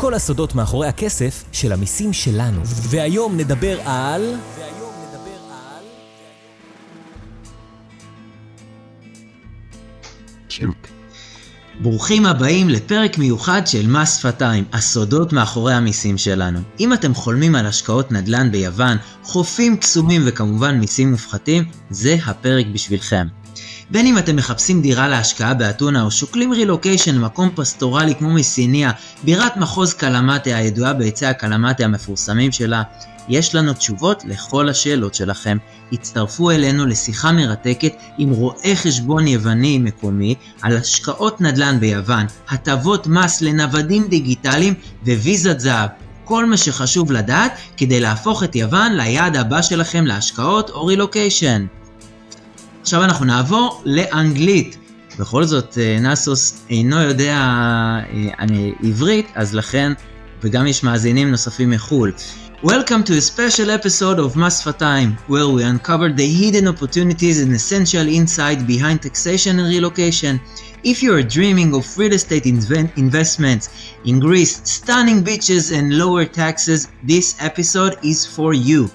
כל הסודות מאחורי הכסף של המיסים שלנו. והיום נדבר על... ברוכים הבאים לפרק מיוחד של שפתיים, הסודות מאחורי המיסים שלנו. אם אתם חולמים על השקעות נדל"ן ביוון, חופים, קסומים וכמובן מיסים מופחתים, זה הפרק בשבילכם. בין אם אתם מחפשים דירה להשקעה באתונה או שוקלים רילוקיישן למקום פסטורלי כמו מסיניה, בירת מחוז קלמטה הידועה בעצי הקלמטה המפורסמים שלה, יש לנו תשובות לכל השאלות שלכם. הצטרפו אלינו לשיחה מרתקת עם רואה חשבון יווני מקומי על השקעות נדל"ן ביוון, הטבות מס לנוודים דיגיטליים וויזת זהב. כל מה שחשוב לדעת כדי להפוך את יוון ליעד הבא שלכם להשקעות או רילוקיישן. עכשיו אנחנו נעבור לאנגלית. בכל זאת נאסוס אינו יודע עברית, אז לכן, וגם יש מאזינים נוספים מחול. Welcome to a special episode of שפתיים, where we uncover the hidden opportunities and essential insight behind taxation and relocation. If you are dreaming of real estate investments in Greece, stunning beaches and lower taxes, this episode is for you.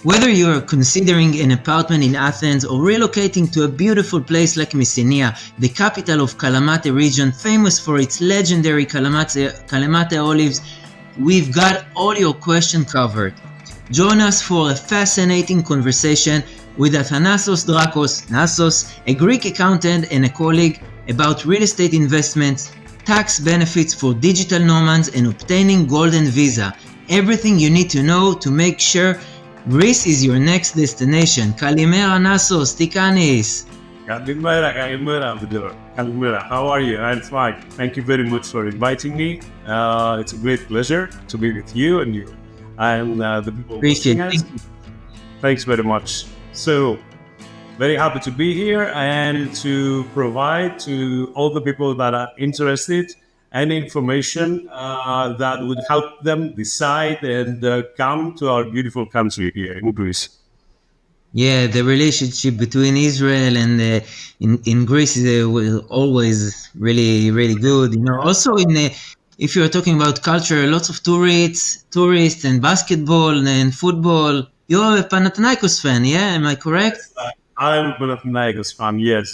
Whether you are considering an apartment in Athens or relocating to a beautiful place like Mysinia, the capital of Kalamata region, famous for its legendary Kalamata olives, we've got all your questions covered. Join us for a fascinating conversation with Athanasos Drakos, Nasos, a Greek accountant and a colleague, about real estate investments, tax benefits for digital nomads, and obtaining golden visa. Everything you need to know to make sure Greece is your next destination. Kalimera Nasos, Tikanis. Kalimera, how are you? I'm fine. Thank you very much for inviting me. It's a great pleasure to be with you and the people. Appreciate it. Thanks very much. So, very happy to be here and to provide to all the people that are interested any information that would help them decide and come to our beautiful country here in Greece. Yeah, the relationship between Israel and in Greece is always really good. You know, also if you're talking about culture, lots of tourists and basketball and football. You're a Panathinaikos fan, yeah? Am I correct? I'm a Panathinaikos fan, yes.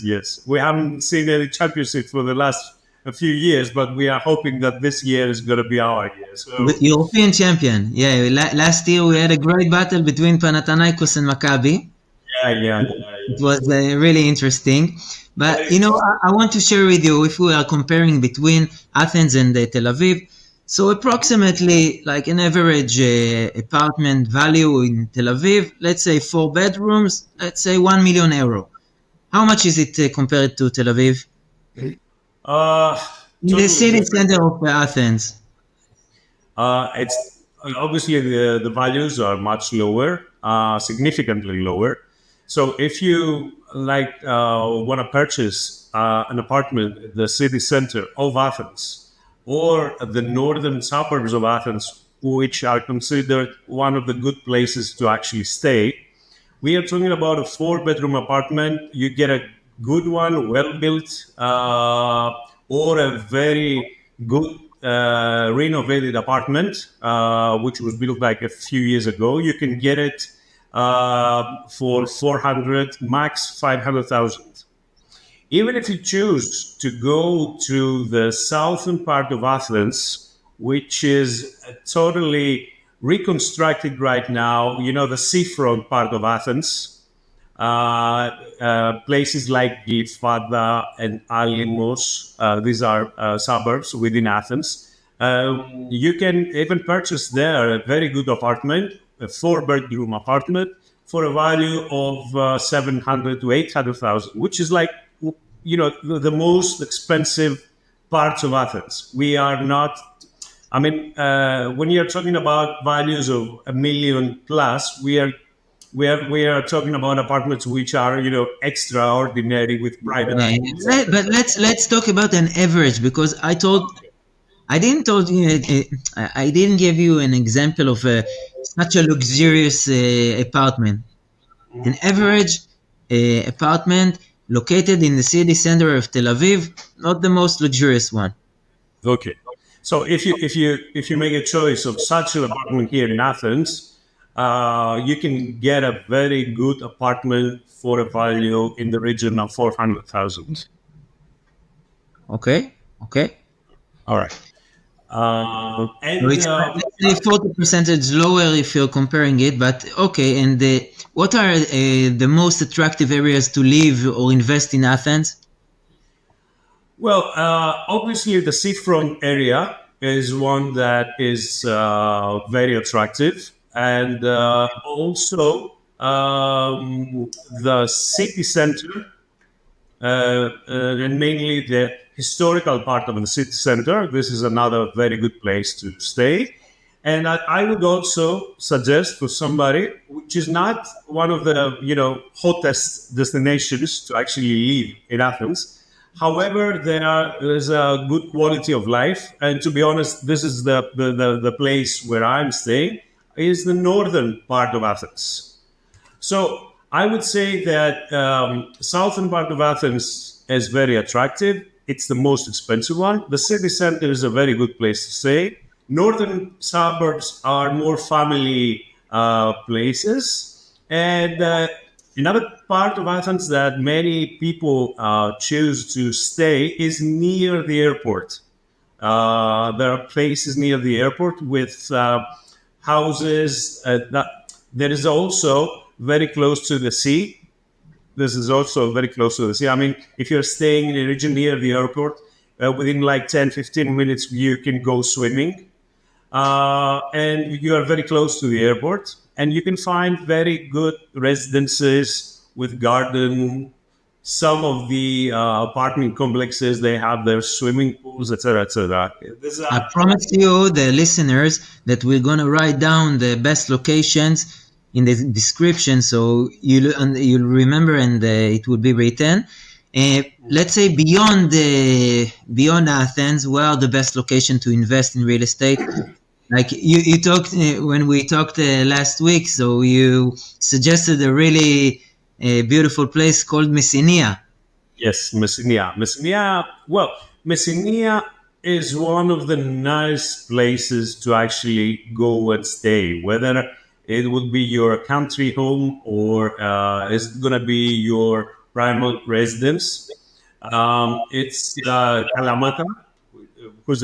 We haven't seen any championship for the last a few years, but we are hoping that this year is going to be our year. So. With European champion, yeah. Last year we had a great battle between Panathinaikos and Maccabi. Yeah. It was really interesting. But, you know, I want to share with you, if we are comparing between Athens and Tel Aviv, so approximately like an average apartment value in Tel Aviv, let's say 4 bedrooms, let's say €1 million. How much is it compared to Tel Aviv? In the city center of Athens. It's obviously the values are much lower, significantly lower. So if you want to purchase an apartment in the city center of Athens or the northern suburbs of Athens, which are considered one of the good places to actually stay, we are talking about a 4-bedroom apartment. You get a good one, well-built, or a very good renovated apartment, which was built like a few years ago. You can get it for 400, max 500,000. Even if you choose to go to the southern part of Athens, which is totally reconstructed right now, you know, the seafront part of Athens, places like Gifada and Alimos, these are suburbs within Athens. You can even purchase there a very good apartment, a 4-bedroom apartment, for a value of 700 to 800,000, which is like, you know, the most expensive parts of Athens. We are not, I mean, when you're talking about values of $1 million plus, we are talking about apartments which are, you know, extraordinary with private. Right. But let's talk about an average, because I didn't give you an example of such a luxurious apartment. An average apartment located in the city center of Tel Aviv, not the most luxurious one. Okay. So if you make a choice of such an apartment here in Athens, you can get a very good apartment for a value in the region of 400,000. Okay. All right. So it's let's say 40% lower if you're comparing it, but okay. And what are the most attractive areas to live or invest in Athens? Well, obviously the seafront area is one that is very attractive, and also the city center, and mainly the historical part of the city center. This is another very good place to stay. And I would also suggest for somebody which is not one of the hottest destinations to actually live in Athens. However, there is a good quality of life, and to be honest, this is the place where I'm staying, is the northern part of Athens. So I would say that southern part of Athens is very attractive. It's the most expensive one. The city center is a very good place to stay. Northern suburbs are more family places, and another part of Athens that many people choose to stay is near the airport. There are places near the airport with houses. There is also very close to the sea. This is also very close to the sea. I mean, if you're staying in a region near the airport, within like 10, 15 minutes, you can go swimming. And you are very close to the airport, and you can find very good residences with garden. Some of the apartment complexes, they have their swimming pools, etc., etc. I promise you, the listeners, that we're gonna write down the best locations in the description, so you'll remember, and it will be written. Let's say beyond Athens, where are the best location to invest in real estate? Like you talked when we talked last week, so you suggested a really beautiful place called Messenia. Yes, Messenia. Messenia is one of the nice places to actually go and stay, whether it would be your country home or it's going to be your primary residence. It's Kalamata, which is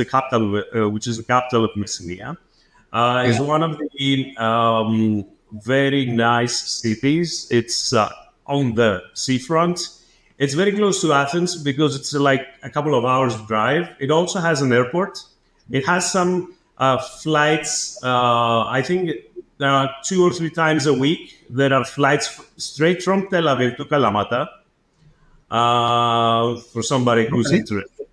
the capital of Messenia. Is one of the very nice cities. It's on the seafront. It's very close to Athens because it's like a couple of hours drive. It also has an airport. It has some flights. I think there are 2 or 3 times a week. There are flights straight from Tel Aviv to Kalamata for somebody who's interested.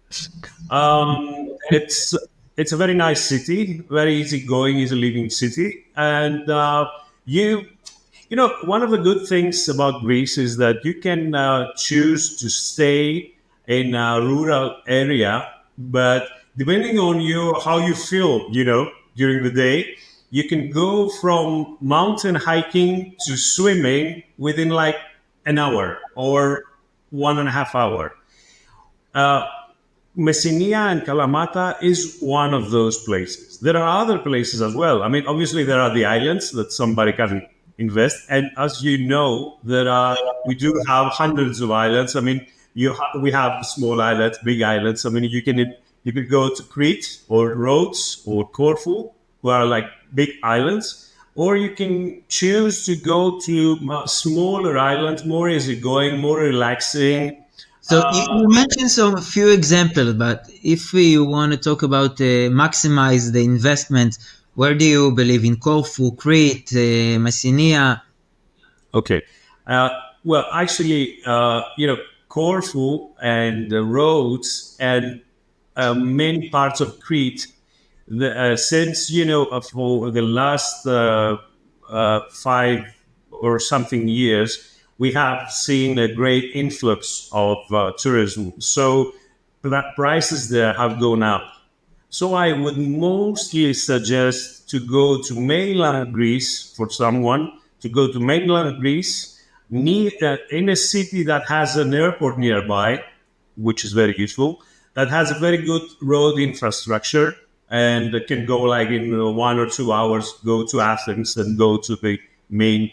It's a very nice city, very easygoing, easy living city, and one of the good things about Greece is that you can choose to stay in a rural area, but depending on how you feel, during the day, you can go from mountain hiking to swimming within like an hour or 1.5 hours. Messenia and Kalamata is one of those places. There are other places as well. I mean, obviously there are the islands that somebody can invest, and as you know, we do have hundreds of islands. I mean, we have small islands, big islands. I mean, you can go to Crete or Rhodes or Corfu, who are like big islands, or you can choose to go to smaller islands, more easygoing, more relaxing. So you mentioned a few examples, but if we want to talk about maximize the investment, where do you believe in? Corfu, Crete, Messenia? Okay. Well, actually, Corfu and the Rhodes and many parts of Crete, since, for the last 5 or something years, we have seen a great influx of tourism. So prices there have gone up. So I would mostly suggest to go to mainland Greece for someone, to go to mainland Greece in a city that has an airport nearby, which is very useful, that has a very good road infrastructure, and it can go like in 1 or 2 hours, go to Athens and go to the main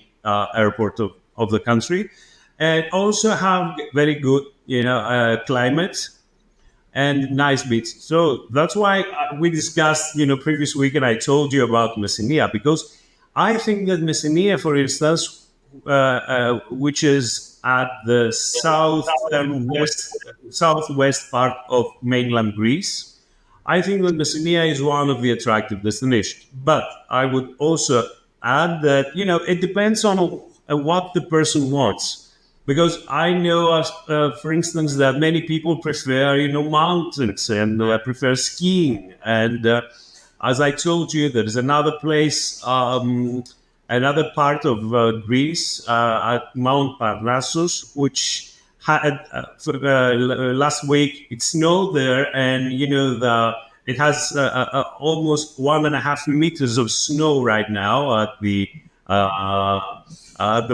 airport of the country, and also have very good, climate and nice beaches. So that's why we discussed, previous week, and I told you about Messenia, because I think that Messenia, for instance, which is at the southwest part of mainland Greece, I think that Messenia is one of the attractive destinations. But I would also add that, it depends on what the person wants. Because I know, for instance, that many people prefer, mountains and prefer skiing. And as I told you, there is another place, another part of Greece at Mount Parnassus, which had last week it snowed there, and it has almost 1.5 meters of snow right now at the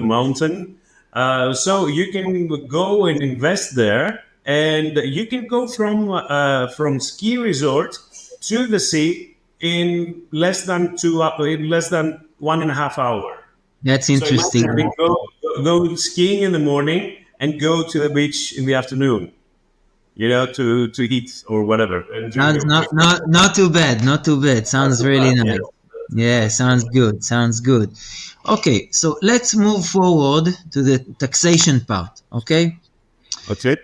mountain. So you can go and invest there, and you can go from ski resort to the sea in less than 1.5 hours. That's interesting. So go skiing in the morning and go to the beach in the afternoon, to eat or whatever. Sounds not too bad. Not too bad. Sounds really nice. Yeah, sounds good. Okay, so let's move forward to the taxation part. Okay. That's it.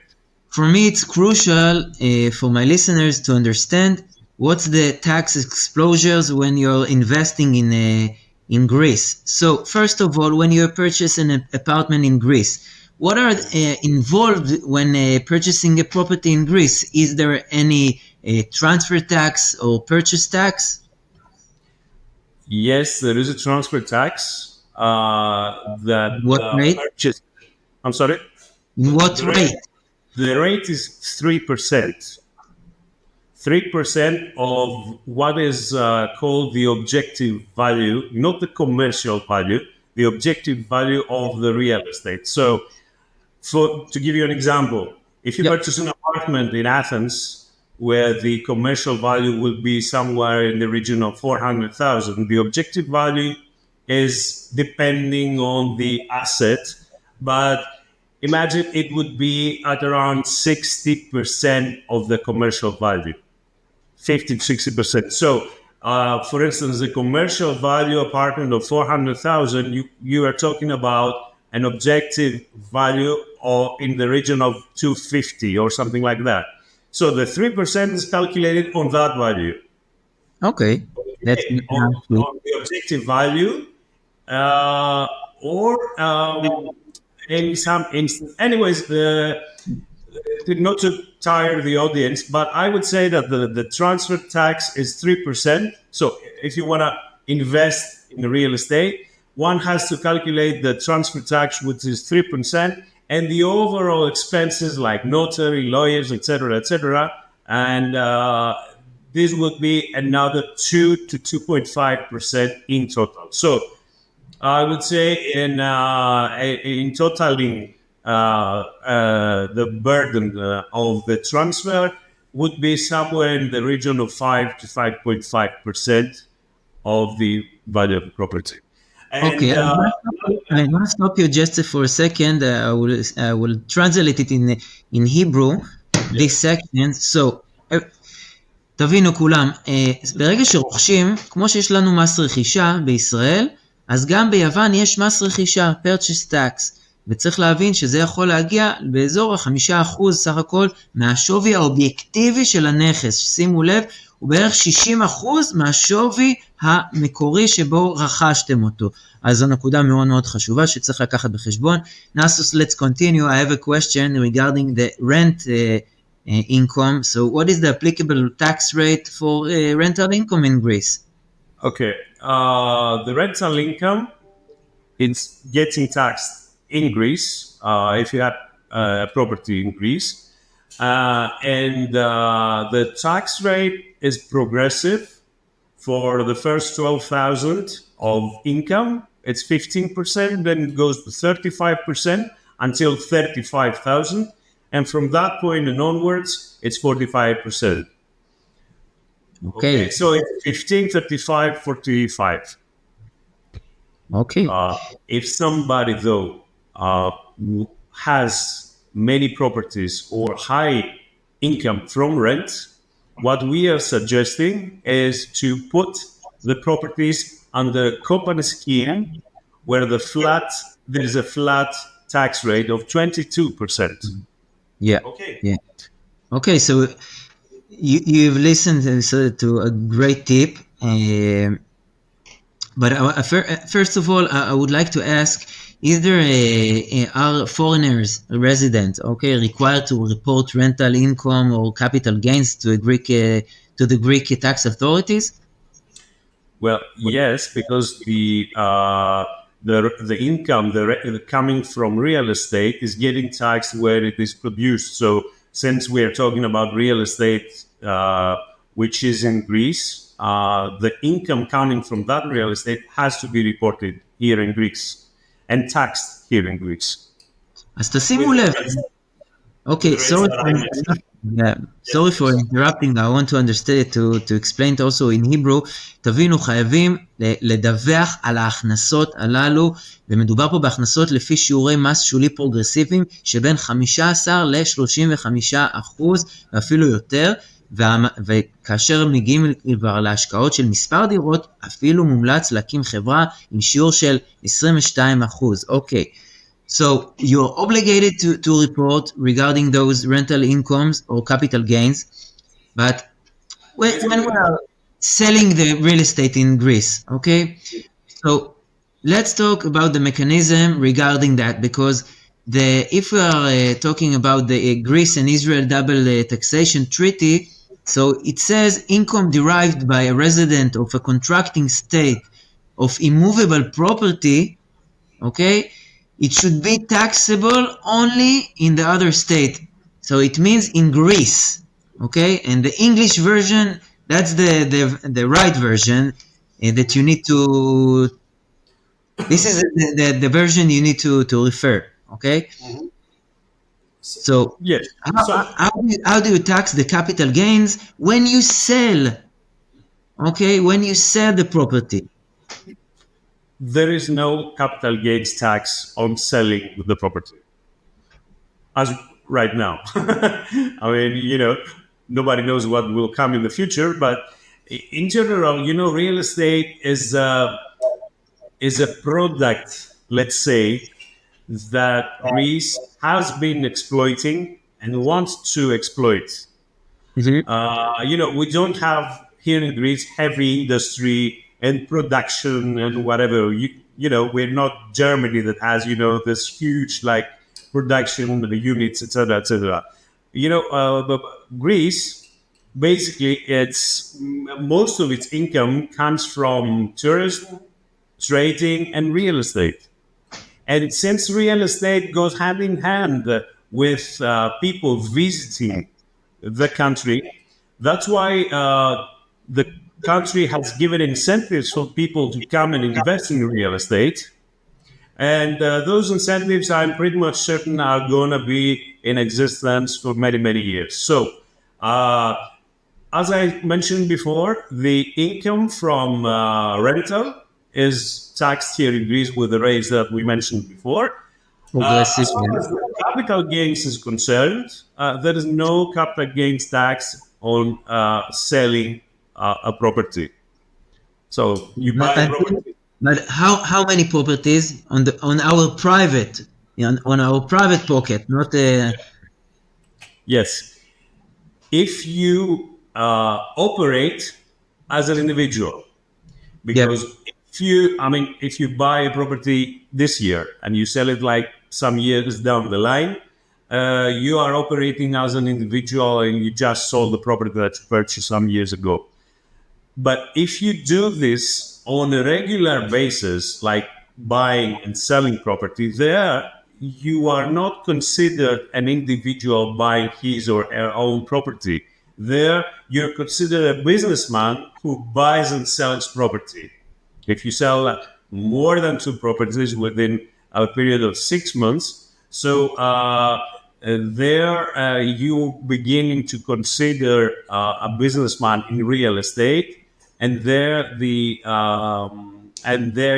For me, it's crucial for my listeners to understand what's the tax exposures when you're investing in Greece. So first of all, when you purchase an apartment in Greece, what are involved when purchasing a property in Greece? Is there any transfer tax or purchase tax? Yes, there is a transfer tax that What rate? I'm sorry? In what rate? The rate is 3%. 3% of what is called the objective value, not the commercial value, the objective value of the real estate. So, to give you an example, if you purchase an apartment in Athens, where the commercial value will be somewhere in the region of 400,000, the objective value is depending on the asset, but imagine it would be at around 60% of the commercial value, 50 to 60%. So, for instance, the commercial value apartment of 400,000, you are talking about an objective value in the region of 250 or something like that. So the 3% is calculated on that value. Okay, that's on the objective value, or in some instances. Anyways, not to tire the audience, but I would say that the transfer tax is 3%. So if you want to invest in real estate, one has to calculate the transfer tax, which is 3%, and the overall expenses like notary, lawyers, etc., and this would be another 2 to 2.5% in total. So I would say in totaling the burden of the transfer would be somewhere in the region of 5 to 5.5% of the value of the property. And, okay, I want to stop you just for a second. I will translate it in Hebrew, this section. So, תבינו כולם, ברגע שרוכשים, כמו שיש לנו מס רכישה בישראל, אז גם ביוון יש מס רכישה, purchase tax, וצריך להבין שזה יכול להגיע באזור 5% סך הכל מהשווי האובייקטיבי של הנכס. שימו לב, הוא בערך 60% מהשווי המקורי שבו רכשתם אותו. אז זו נקודה מאוד מאוד חשובה שצריך לקחת בחשבון. Nasus, let's continue. I have a question regarding the rent income. So what is the applicable tax rate for rental income in Greece? Okay, the rental income is getting taxed in Greece if you have a property in Greece. And the tax rate is progressive. For the first 12,000 of income, it's 15%, then it goes to 35% until 35,000. And from that point and onwards, it's 45%. Okay. So it's 15, 35, 45. Okay. If somebody, though, has many properties or high income from rent, what we are suggesting is to put the properties under company scheme where there is a flat tax rate of 22%. Yeah. Okay. Yeah. Okay. So you've listened to a great tip. But first of all, I would like to ask: is there are foreigners, residents, required to report rental income or capital gains to the Greek tax authorities? Well, yes, because the income coming from real estate is getting taxed where it is produced. So since we are talking about real estate, which is in Greece, the income coming from that real estate has to be reported here in Greece and taxed here in Greece. אז תשימו לב. Okay, sorry for interrupting. I want to understand, to explain it also in Hebrew. תבינו, חייבים לדווח על ההכנסות הללו, ומדובר פה בהכנסות לפי שיעורי מס שולי פרוגרסיביים, שבין 15 ל-35%, ואפילו יותר, וכאשר מגיעים כבר להשקעות של מספר דירות, אפילו מומלץ להקים חברה עם שיעור של 22%. אוקיי. So you're obligated to report regarding those rental incomes or capital gains, but when we are selling the real estate in Greece, okay? So let's talk about the mechanism regarding that, because if we are talking about the Greece and Israel double taxation treaty, so it says income derived by a resident of a contracting state of immovable property, okay? It should be taxable only in the other state. So it means in Greece, okay? And the English version, that's the right version that you need to, this is the version you need to refer, okay? Mm-hmm. So yes. How do you tax the capital gains when you sell, okay? When you sell the property? There is no capital gains tax on selling the property as right now. I mean, nobody knows what will come in the future, but in general, real estate is a product, let's say, that Greece has been exploiting and wants to exploit. Mm-hmm. We don't have here in Greece heavy industry and production and whatever. We're not Germany that has, this huge production units, etc., etc. Greece, basically, it's most of its income comes from tourism, trading, and real estate. And since real estate goes hand in hand with people visiting the country, that's why the country has given incentives for people to come and invest in real estate. And those incentives, I'm pretty much certain, are going to be in existence for many, many years. So, as I mentioned before, the income from rental is taxed here in Greece with the rates that we mentioned before. As far as the capital gains is concerned, there is no capital gains tax on selling a property. So you buy a property. But how many properties on our private pocket, not Yes. If you operate as an individual, because if you buy a property this year and you sell it some years down the line, you are operating as an individual and you just sold the property that you purchased some years ago. But if you do this on a regular basis, like buying and selling property, there you are not considered an individual buying his or her own property. There you're considered a businessman who buys and sells property. If you sell more than 2 properties within a period of 6 months, so there you beginning to consider a businessman in real estate, and there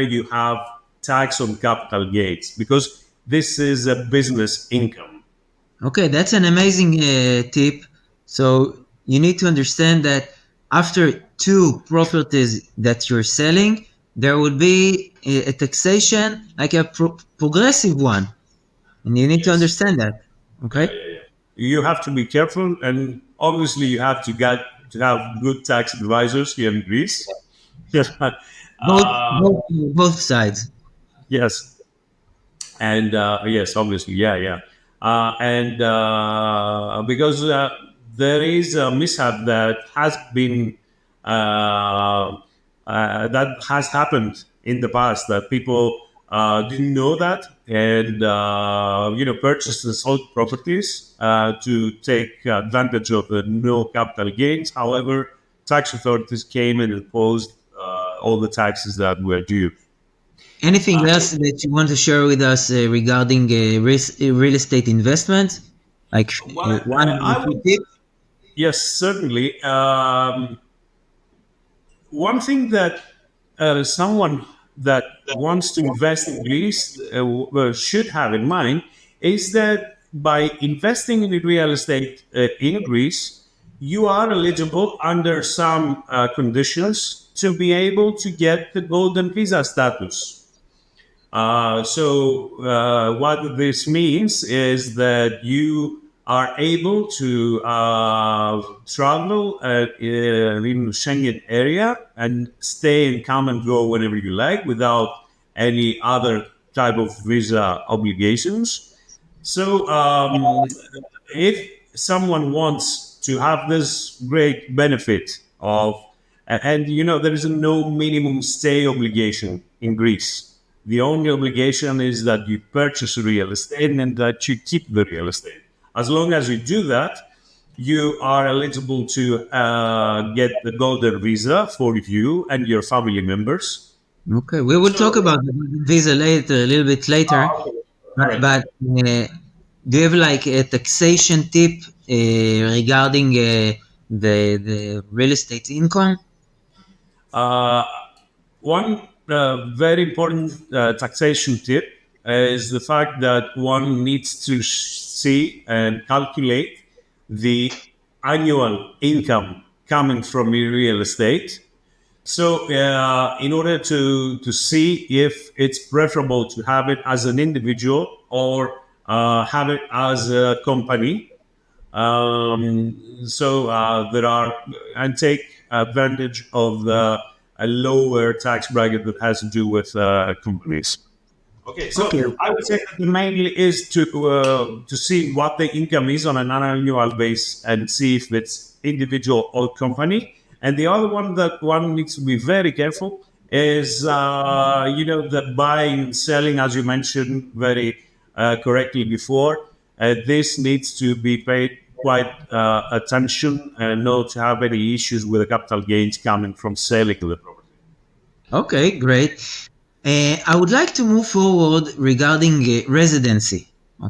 you have tax on capital gains because this is a business income. Okay, that's an amazing tip. So you need to understand that after 2 properties that you're selling, there would be a taxation like a progressive one. And you need to understand that. Okay? You have to be careful, and obviously you have to have good tax advisors here in Greece. Yes, Both sides. yes, and yes, obviously, and because there is a mishap that has been that has happened in the past, that people didn't know that, and purchased and sold properties to take advantage of the no capital gains. However, tax authorities came and imposed all the taxes that were due. Anything else that you want to share with us regarding real estate investment? Like one tip? Yes, certainly. One thing that someone that wants to invest in Greece should have in mind is that by investing in real estate in Greece, you are eligible under some conditions to be able to get the golden visa status. What this means is that you are able to travel in the Schengen area and stay and come and go whenever you like without any other type of visa obligations. So if someone wants to have this great benefit of, and there is no minimum stay obligation in Greece. The only obligation is that you purchase real estate and that you keep the real estate. As long as you do that, you are eligible to get the golden visa for you and your family members. Okay, we will talk about the visa later, a little bit later. But do you have like a taxation tip regarding the real estate income? One very important taxation tip is the fact that one needs to see and calculate the annual income coming from your real estate. So in order to see if it's preferable to have it as an individual or have it as a company. And take advantage of a lower tax bracket that has to do with companies. Okay, so I would say that the main is to see what the income is on an annual basis and see if it's individual or company. And the other one that one needs to be very careful is, the buying and selling, as you mentioned very correctly before. This needs to be paid quite attention and not to have any issues with the capital gains coming from selling the property. Okay, great. I would like to move forward regarding residency,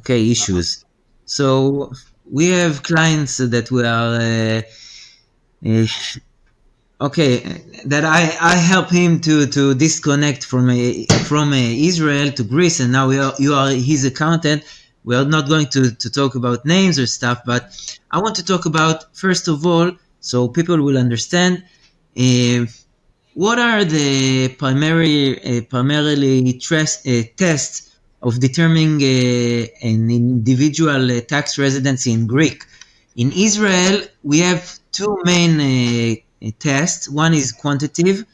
issues. So we have clients that we are, that I help him to disconnect from Israel to Greece, and now you are his accountant. We are not going to talk about names or stuff, but I want to talk about, first of all, so people will understand, what are the primarily tests of determining an individual tax residency in Greek? In Israel, we have 2 main tests. One is quantitative.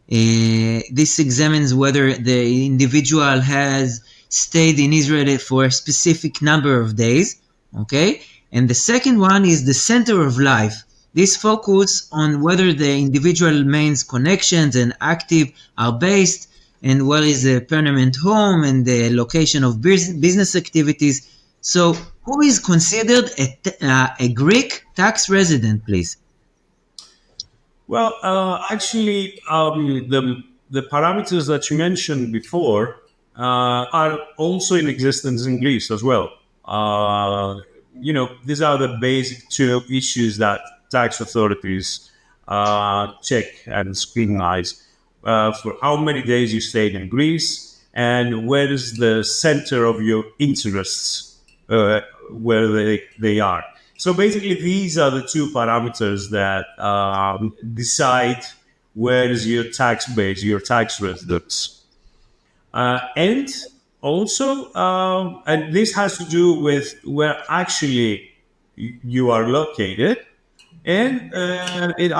This examines whether the individual has stayed in Israel for a specific number of days. Okay? And the second one is the center of life. This focuses on whether the individual main connections and active are based, and where is the permanent home and the location of business activities. So, who is considered a Greek tax resident, please? Well, actually, the parameters that you mentioned before are also in existence in Greece as well. these are the basic two issues that tax authorities check and scrutinize for how many days you stayed in Greece and where is the center of your interests, where they are. So basically, these are the two parameters that decide where is your tax base, your tax residence. And also, and this has to do with where actually you are located. And it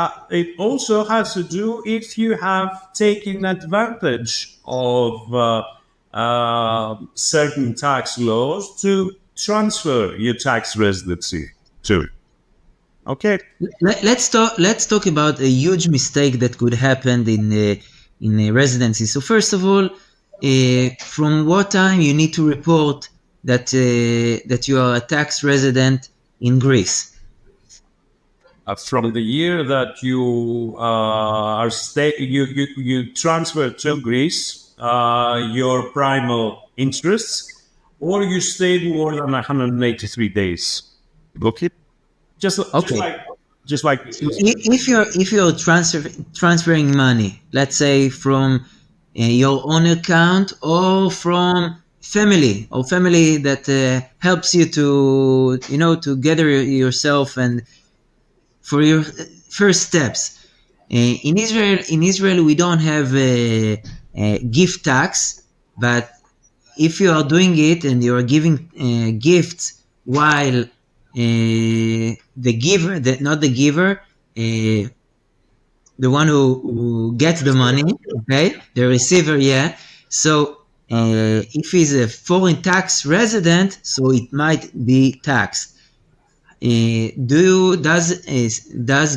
also has to do if you have taken advantage of certain tax laws to transfer your tax residency to. Okay. Let's talk about a huge mistake that could happen in a residency. So first of all, from what time you need to report that you are a tax resident in Greece? From the year that you you transfer to Greece your primal interests, or you stayed more than 183 days. Okay. Just like if you're transferring money, let's say from your own account or from family that helps you to gather yourself and for your first steps. In Israel, we don't have a gift tax, but if you are doing it and you are giving gifts while the giver, not the giver, the one who gets the money, okay, the receiver, yeah. So if he's a foreign tax resident, so it might be taxed. Does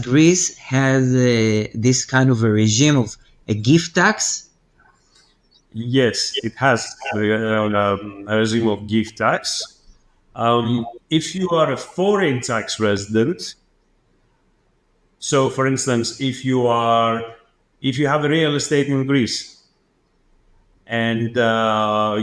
Greece have this kind of a regime of a gift tax? Yes, it has a regime of gift tax. If you are a foreign tax resident, so for instance, if you have a real estate in Greece and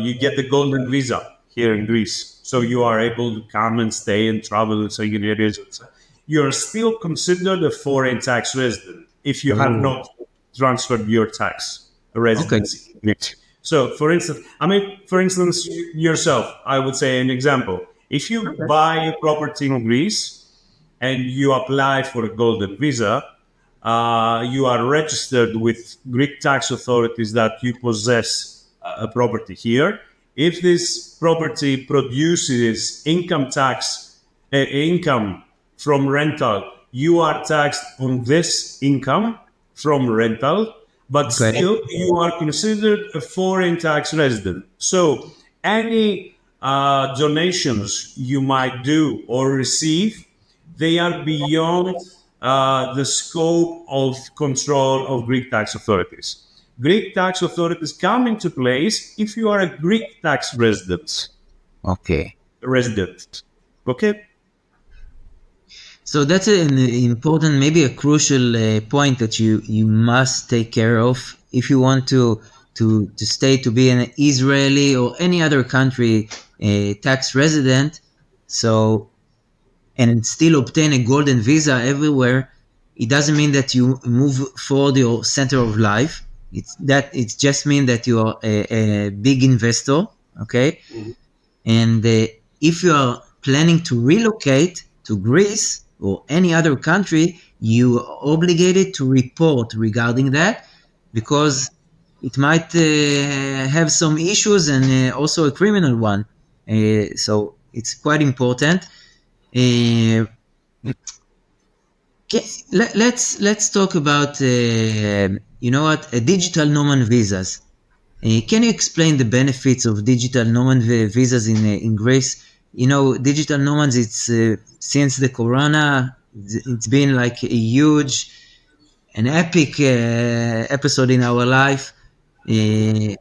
you get the golden visa here in Greece, so you are able to come and stay and travel, so you're still considered a foreign tax resident if you have not transferred your tax residency. Okay. So, for instance, yourself, I would say an example. If you buy a property in Greece and you apply for a golden visa, you are registered with Greek tax authorities that you possess a property here. If this property produces income from rental, you are taxed on this income from rental, but still you are considered a foreign tax resident. So any donations you might do or receive, they are beyond the scope of control of Greek tax authorities. Greek tax authorities come into place if you are a Greek tax resident. Okay. Okay. So that's an important, maybe a crucial point that you must take care of if you want to stay to be an Israeli or any other country tax resident. So and still obtain a golden visa everywhere. It doesn't mean that you move forward your center of life. It just means that you are a big investor, okay? Mm-hmm. And if you are planning to relocate to Greece or any other country, you are obligated to report regarding that because it might have some issues and also a criminal one. So it's quite important. Let's talk about digital nomad visas. Can you explain the benefits of digital nomad visas in Greece? Digital nomads, it's since the corona, it's been like a huge, an epic episode in our life.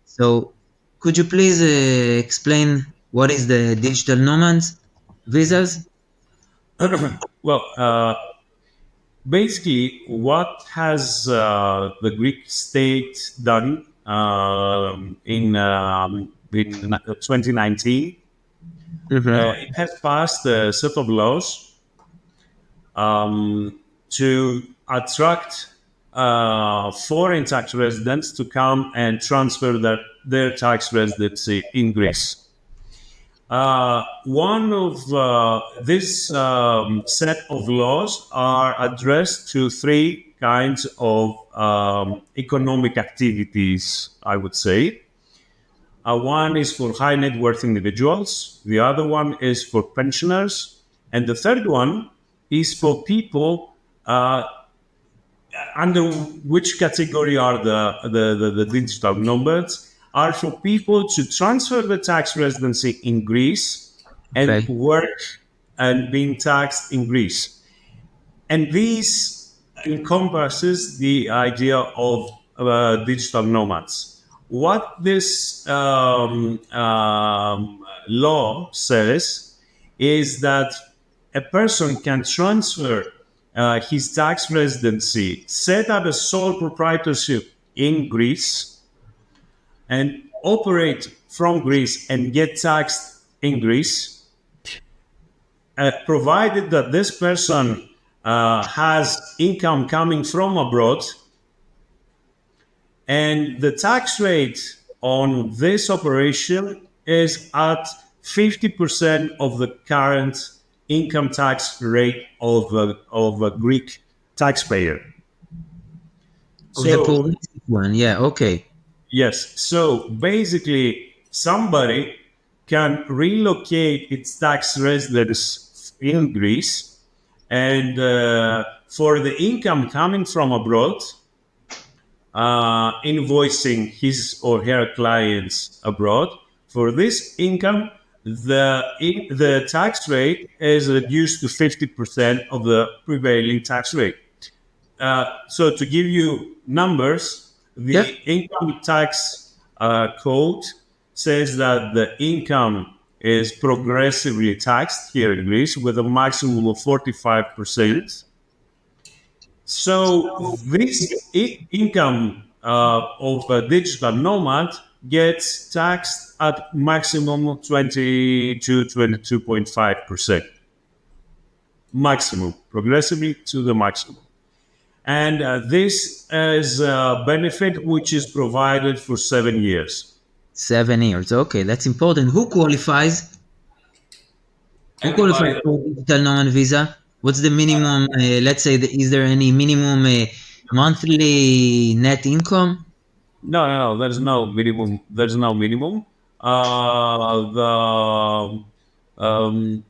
So could you please explain what is the digital nomads visas? Well, basically, what has the Greek state done in 2019 It has passed a set of laws to attract foreign tax residents to come and transfer their tax residency in Greece. One of this set of laws are addressed to three kinds of economic activities, I would say. One is for high net worth individuals, the other one is for pensioners, and the third one is for people under which category are the digital nomads, are for people to transfer the tax residency in Greece and work and being taxed in Greece. And this encompasses the idea of digital nomads. What this law says is that a person can transfer his tax residency, set up a sole proprietorship in Greece, and operate from Greece and get taxed in Greece, provided that this person has income coming from abroad, and the tax rate on this operation is at 50% of the current income tax rate of a Greek taxpayer. The police one, yeah, okay. Yes, so basically somebody can relocate its tax residence in Greece, and for the income coming from abroad, invoicing his or her clients abroad, for this income, the tax rate is reduced to 50% of the prevailing tax rate. So to give you numbers, the income tax code says that the income is progressively taxed here in Greece with a maximum of 45%. So this income of a digital nomad gets taxed at maximum 20 to 22.5%. Maximum, progressively to the maximum. And this is a benefit which is provided for 7 years. 7 years, okay, that's important. Who qualifies? Who qualifies for digital nomad visa? What's the minimum, let's say, is there any minimum monthly net income? No, there's no minimum. The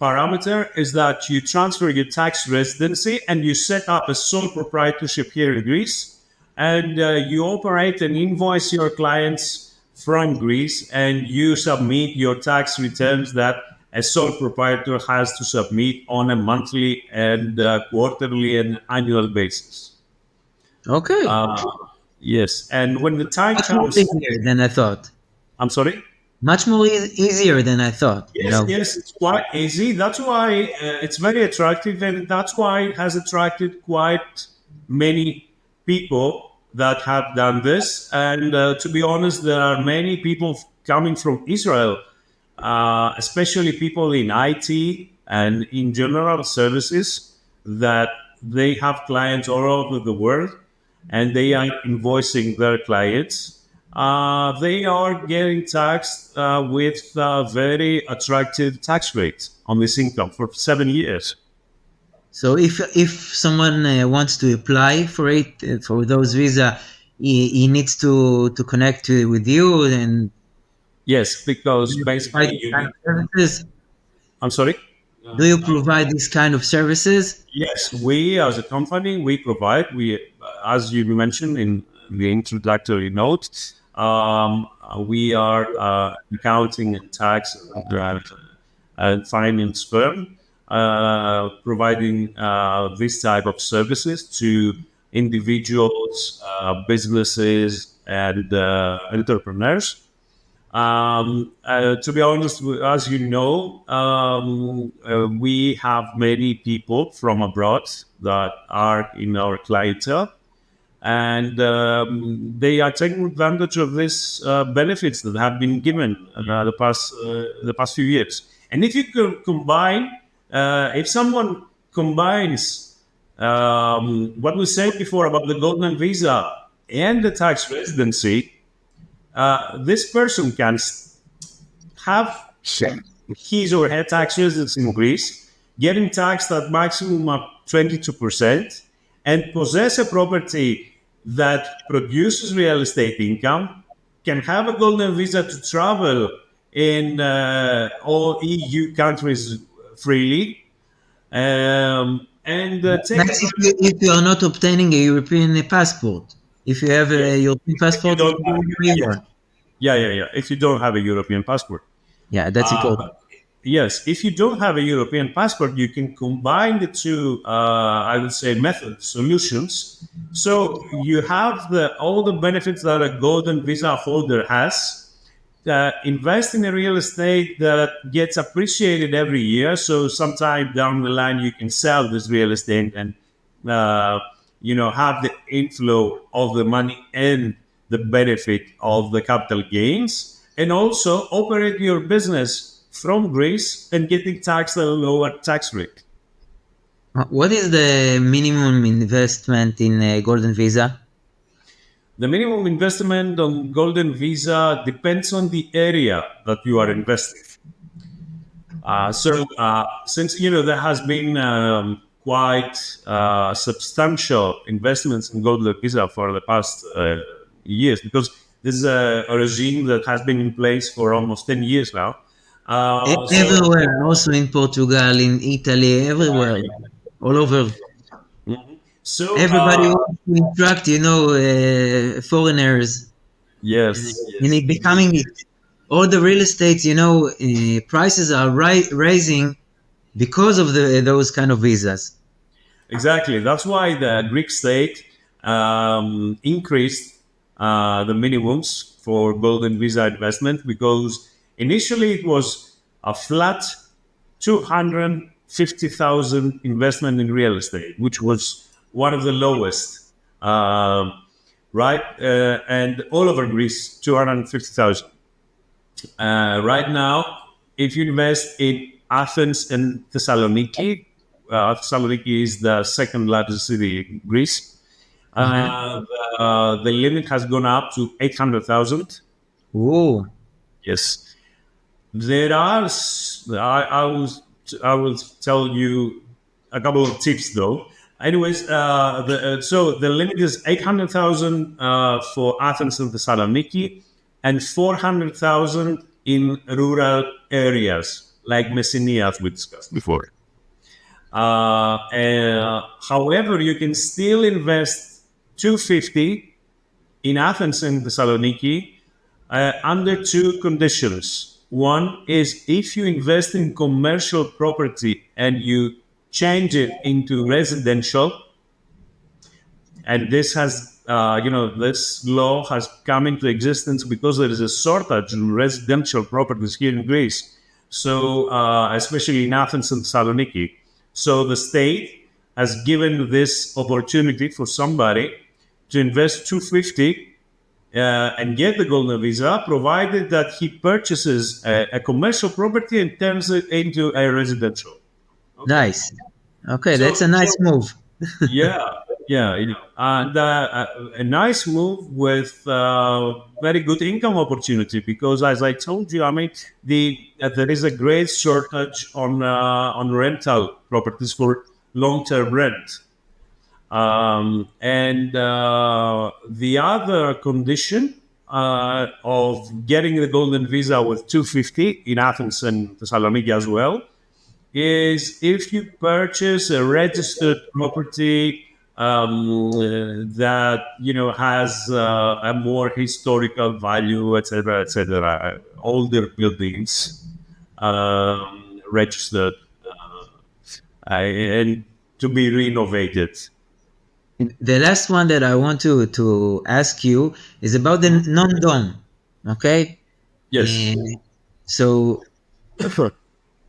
parameter is that you transfer your tax residency and you set up a sole proprietorship here in Greece, and you operate and invoice your clients from Greece, and you submit your tax returns that a sole proprietor has to submit on a monthly and quarterly and annual basis. Okay. Yes, and when the time Much comes... more easier than I thought. I'm sorry? Much more easier than I thought. Yes, it's quite easy. That's why it's very attractive, and that's why it has attracted quite many people that have done this. And to be honest, there are many people coming from Israel, especially people in IT and in general services, that they have clients all over the world, and they are invoicing their clients. They are getting taxed with very attractive tax rates on this income for 7 years. So if someone wants to apply for it, for those visa, he needs to connect with you and... Yes, because basically... I'm sorry? Do you provide this kind of services? Yes, we as a company, we provide. As you mentioned in the introductory note, we are accounting and tax and finance firm, providing this type of services to individuals, businesses, and entrepreneurs. To be honest, as you know, we have many people from abroad that are in our clientele, and they are taking advantage of these benefits that have been given the past few years. And if you combine, if someone combines what we said before about the golden visa and the tax residency, this person can have his or her tax residency in Greece, getting taxed at maximum of 22%, and possess a property that produces real estate income, can have a golden visa to travel in all EU countries freely, and take That's if you are not obtaining a European passport. If you have a European passport, if you don't have a European passport. Yeah, that's important. Yes, if you don't have a European passport, you can combine the two, I would say, methods, solutions. So you have all the benefits that a golden visa holder has. Invest in a real estate that gets appreciated every year. So sometime down the line, you can sell this real estate and, have the inflow of the money and the benefit of the capital gains. And also operate your business from Greece and getting taxed at a lower tax rate. What is the minimum investment in a golden visa? The minimum investment on golden visa depends on the area that you are investing. Since there has been quite substantial investments in golden visa for the past years, because this is a regime that has been in place for almost 10 years now. Everywhere, also in Portugal, in Italy, everywhere, all over. So everybody wants to instruct, foreigners. Yes. In becoming all the real estate, prices are rising because of those kind of visas. Exactly. That's why the Greek state increased the minimums for golden visa investment, because initially it was a flat 250,000 investment in real estate, which was one of the lowest, right? And all over Greece, 250,000. Right now, if you invest in Athens and Thessaloniki, Thessaloniki is the second largest city in Greece. The limit has gone up to 800,000. Whoa! Yes, there are. I will tell you a couple of tips though. Anyways, so the limit is 800,000 for Athens and Thessaloniki, and 400,000 in rural areas like Messenia, as we discussed before. However, you can still invest 250 in Athens and Thessaloniki under two conditions. One is if you invest in commercial property and you change it into residential, and this has, this law has come into existence because there is a shortage in residential properties here in Greece. So, especially in Athens and Thessaloniki. So the state has given this opportunity for somebody to invest 250 and get the golden visa, provided that he purchases a commercial property and turns it into a residential. Okay. Nice. Okay, so, that's a nice move. And a nice move with very good income opportunity, because, as I told you, there is a great shortage on rental properties for long-term rent. And the other condition of getting the golden visa with 250 in Athens and Thessaloniki as well is if you purchase a registered property that has a more historical value, etc., older buildings, registered and to be renovated. The last one that I want to ask you is about the non-dom. Okay. Yes. So,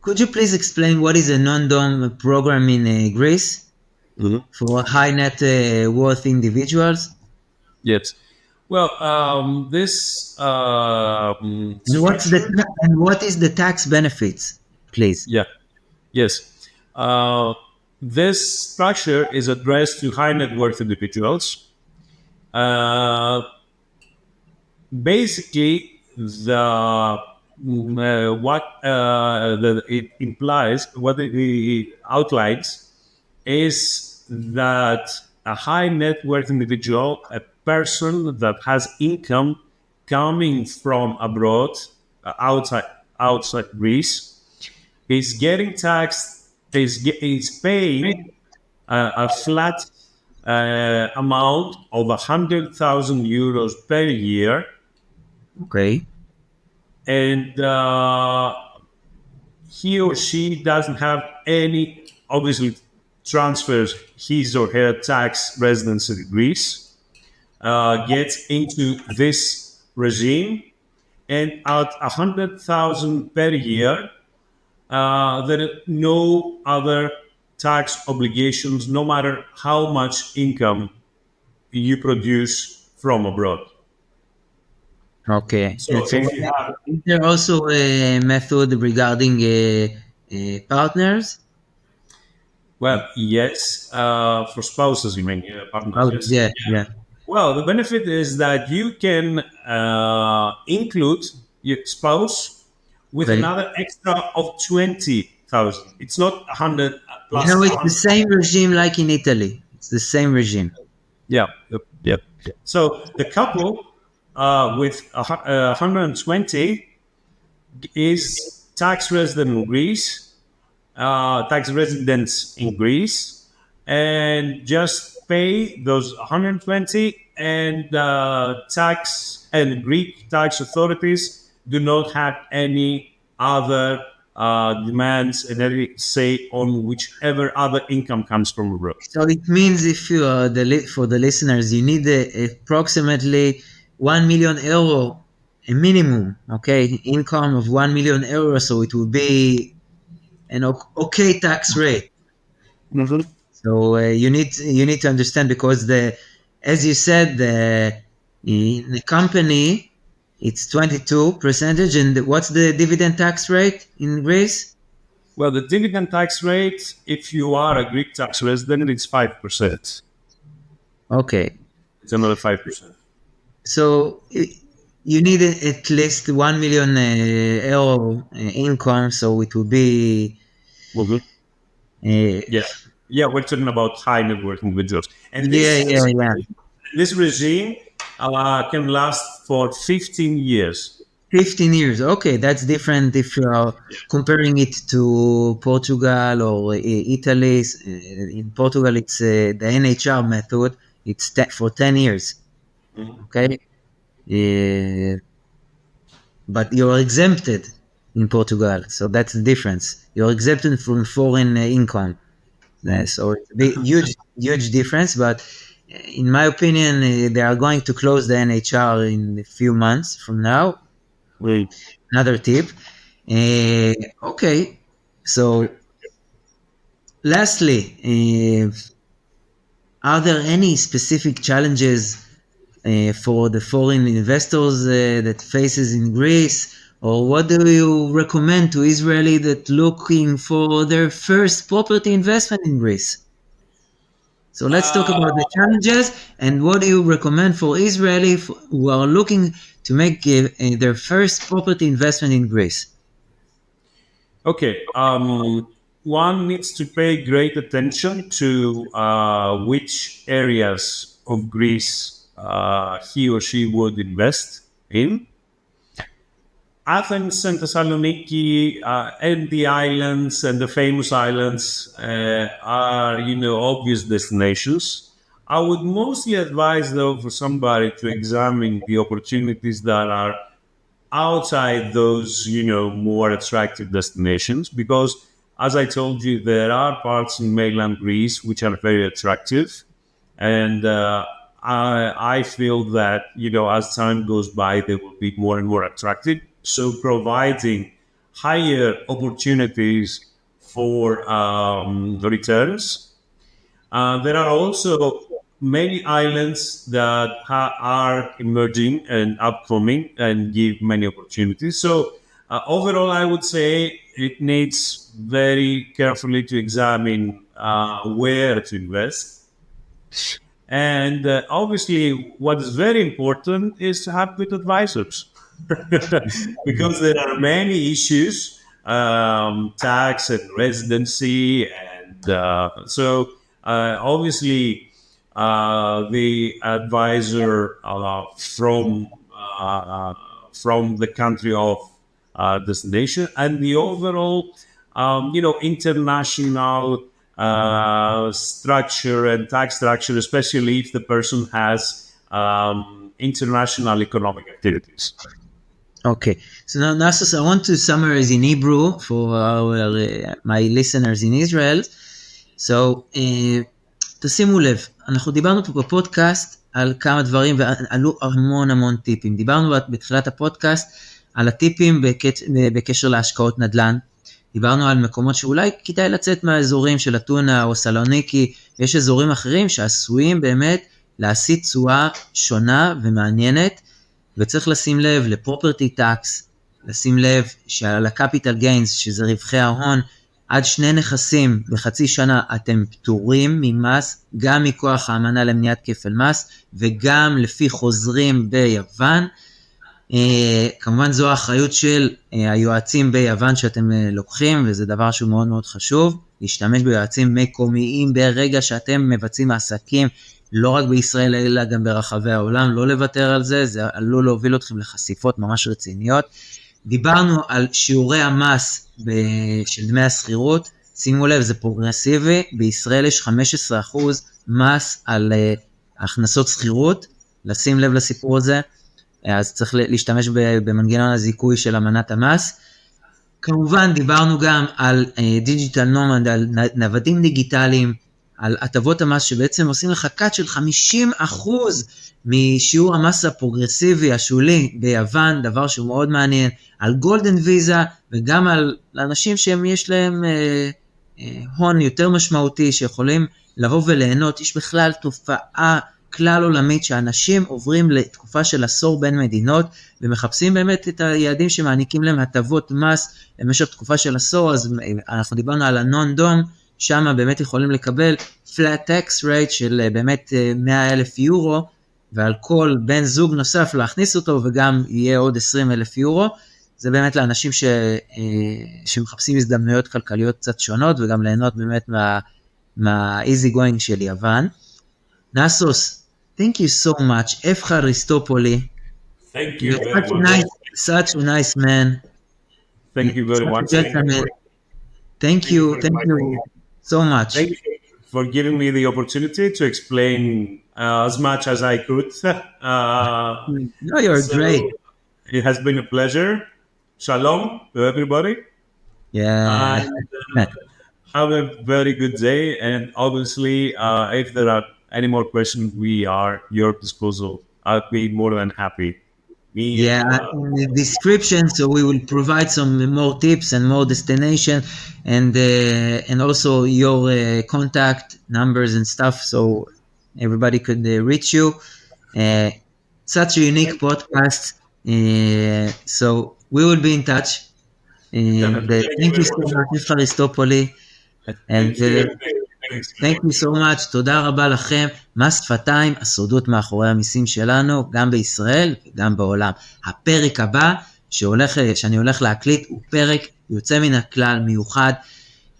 could you please explain what is a non-dom program in Greece? Mm-hmm. For high net worth individuals? Yes. Well, this. And what is the tax benefits? please. Yeah. Yes. This structure is addressed to high net worth individuals. Basically, it implies, what it outlines, is that a high net worth individual, a person that has income coming from abroad, outside Greece, is getting taxed, is paying a flat amount of 100,000 euros per year. Okay. And he or she doesn't have any, obviously, transfers his or her tax residence in Greece, gets into this regime, and at 100,000 per year, there are no other tax obligations, no matter how much income you produce from abroad. Okay. So if you have, Is there also a method regarding partners? well, yes, for spouses, you mean, partners, yes. Yeah. Well, the benefit is that you can include your spouse with Okay. another extra of 20,000. It's not 100 plus. No, it's the 100. same regime like in Italy. It's the same regime. Yeah. Yep. So the couple with 120 is tax resident in Greece, tax residents in Greece, and just pay those 120, and tax and Greek tax authorities do not have any other demands and any say on whichever other income comes from abroad. So it means if you are for the listeners, you need approximately 1 million euro, a minimum, okay, income of 1 million euro. So it will be an okay tax rate. Mm-hmm. So you need to understand, because as you said, in the company it's 22%, and what's the dividend tax rate in Greece? Well, the dividend tax rate, if you are a Greek tax resident, it's 5%. Okay. It's another 5%. So you need at least 1 million euro income, so it will be. Mm-hmm. Yeah, we're talking about high net worth individuals. And this regime can last for 15 years. 15 years. Okay, that's different if you are comparing it to Portugal or Italy. In Portugal, it's the NHR method. It's for 10 years. Mm-hmm. Okay. But you're exempted in Portugal, so that's the difference. You're exempted from foreign income. So it's a big, huge difference. But in my opinion, they are going to close the NHR in a few months from now. Wait. Another tip. Okay. So, lastly, are there any specific challenges for the foreign investors that faces in Greece? Or what do you recommend to Israeli that looking for their first property investment in Greece? So let's talk about the challenges, and what do you recommend for Israeli who are looking to make their first property investment in Greece? Okay. One needs to pay great attention to which areas of Greece he or she would invest in. Athens and Thessaloniki and the islands and the famous islands are, obvious destinations. I would mostly advise, though, for somebody to examine the opportunities that are outside those, more attractive destinations, because, as I told you, there are parts in mainland Greece which are very attractive, and I feel that, as time goes by, they will be more and more attractive. So providing higher opportunities for returns. There are also many islands that are emerging and upcoming and give many opportunities. So overall, I would say it needs very carefully to examine where to invest. And obviously, what is very important is to have good advisors. Because there are many issues, tax and residency, and obviously the advisor from the country of destination and the overall, international structure and tax structure, especially if the person has international economic activities. Okay, so now Nasos, I want to summarize in Hebrew for my listeners in Israel. So, תשימו לב, אנחנו דיברנו פה בפודקאסט על כמה דברים ועלו המון טיפים. דיברנו בתחילת הפודקאסט על הטיפים בקשר להשקעות נדל"ן. דיברנו על מקומות שאולי כדאי לצאת מהאזורים של אתונה או סלוניקי, יש אזורים אחרים שעשויים באמת להשיא תשואה שונה ומעניינת, וצריך לשים לב לפרופרטי טקס, לשים לב שעל הקפיטל גיינס, שזה רווחי ההון, עד 2 נכסים בחצי שנה אתם פטורים ממס, גם מכוח האמנה למניעת כפל מס, וגם לפי חוזרים ביוון. כמובן זו האחריות של היועצים ביוון שאתם לוקחים, וזה דבר שהוא מאוד מאוד חשוב, להשתמש ביועצים מקומיים ברגע שאתם מבצעים עסקים, לא רק בישראל אלא גם ברחבי העולם, לא לוותר על זה, זה עלול להוביל אתכם לחשיפות ממש רציניות. דיברנו על שיעורי המס של דמי השכירות, שימו לב, זה פרוגרסיבי, בישראל יש 15% מס על הכנסות שכירות, לשים לב לסיפור הזה, אז צריך להשתמש במנגנון הזיכוי של אמנת המס. כמובן דיברנו גם על דיגיטל נומד, על נוודים דיגיטליים, על הטבות המס שבעצם עושים לך קאט של 50% משיעור המס הפרוגרסיבי השולי ביוון, דבר שהוא מאוד מעניין, על גולדן ויזה, וגם על אנשים שיש להם הון יותר משמעותי, שיכולים לבוא וליהנות. יש בכלל תופעה כלל עולמית שאנשים עוברים לתקופה של עשור בין מדינות, ומחפשים באמת את היעדים שמעניקים להם הטבות מס למשך תקופה של עשור. אז אנחנו דיברנו על הנון-דום, שם באמת יכולים לקבל flat tax rate של באמת 100,000 יורו, ועל כל בן זוג נוסף להכניס אותו, וגם יהיה עוד 20,000 יורו. זה באמת לאנשים שמחפשים הזדמנויות כלכליות קצת שונות, וגם ליהנות באמת מה-easy going של יוון. נאסוס, thank you so much. אפחריסטופולי. Thank you very much. Such a nice man. Thank you very much. Thank you so much. Thank you for giving me the opportunity to explain as much as I could. No, you're great. It has been a pleasure. Shalom to everybody. Yeah. And, have a very good day. And obviously, if there are any more questions, we are at your disposal. I'll be more than happy. In the description, so we will provide some more tips and more destination, and also your contact numbers and stuff, so everybody could reach you. Such a unique podcast, so we will be in touch. Thank you so much, Aristopoli, and thank you so much. תודה רבה לכם. מס שפתיים, הסודות מאחורי המיסים שלנו, גם בישראל וגם בעולם. הפרק הבא שאני הולך להקליט הוא פרק יוצא מן הכלל, מיוחד,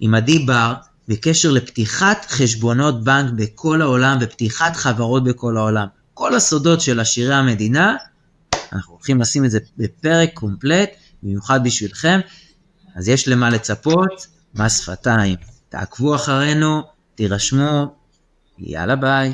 עם עדי בר, בקשר לפתיחת חשבונות בנק בכל העולם, ופתיחת חברות בכל העולם. כל הסודות של עשירי המדינה, אנחנו הולכים לשים את זה בפרק קומפלט, במיוחד בשבילכם. אז יש למה לצפות, מס שפתיים. תעקבו אחרינו, תירשמו, יאללה ביי.